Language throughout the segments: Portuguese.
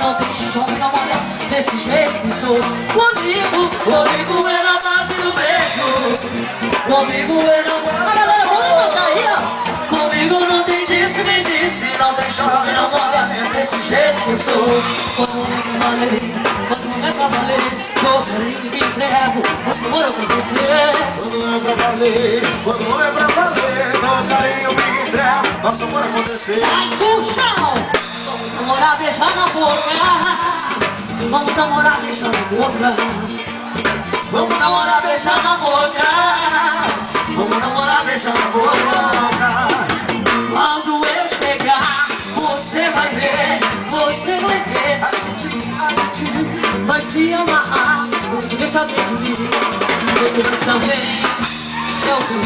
não tem chão, não molha. Desse jeito que sou. Comigo é na base do beijo. Comigo é na base. A galera, vamos levantar aí, ó. Comigo não tem disso, nem disse. Não tem chove, não molha. Desse jeito que sou. Quando valei, quando é pra valer. Meu carinho me entrego, posso morar com você. Quando é pra valer, quando é pra valer. Meu carinho me entrego, posso morar com você. Sai do chão. Vamos namorar, beijar na boca. Vamos namorar, beijar na boca. Vamos namorar, beijar na boca. Vamos namorar, beijar na boca. Quando eu te pegar, você vai ver, você vai ver. Vai se amarrar, você quer saber de mim. Você vai também, eu vi.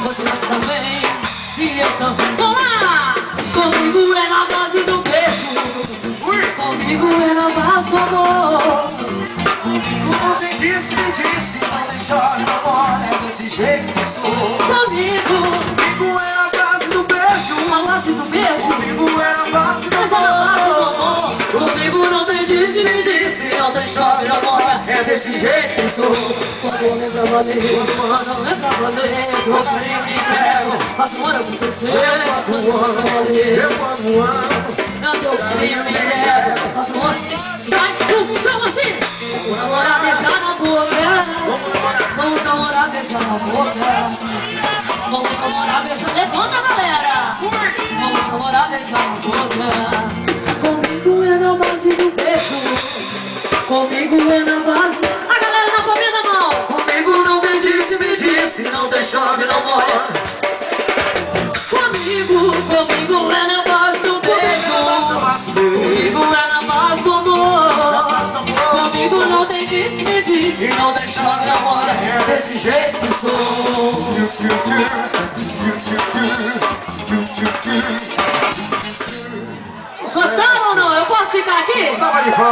Você vai também, e eu também. Vamos lá! Comigo é na base do beijo. Comigo é na base do amor. Comigo não tem disso, me disse. Não tem chove, não molha. É desse jeito que sou. Comigo é na base do beijo. Na base do beijo. Comigo é na base do Mas é na base do amor. amor. Comigo não tem disse, me disse. Não tem chove, não molha. É desse jeito que sou. Quando é pra valer, quando é pra valer. Meu carinho me entrego, faço amor acontecer. Quando é pra valer, Eu quando amo. meu carinho me entrego, faço amor. Sai do chão assim. Vamos namorar, beijar na boca. Vamos namorar, beijar na boca. Vamos namorar, beijar. Levanta, galera. Vamos namorar, beijar na boca. Comigo é na base do beijo. Comigo é na base. A galera na palminha da mão. Comigo não me disse, não tem chove, não molha. Comigo é na base do beijo. Comigo é na base do amor. Comigo não tem disse, me disse. E não tem chove, não molha. É desse jeito que sou. Gostaram ou não? Eu posso ficar aqui? Salva de palmas.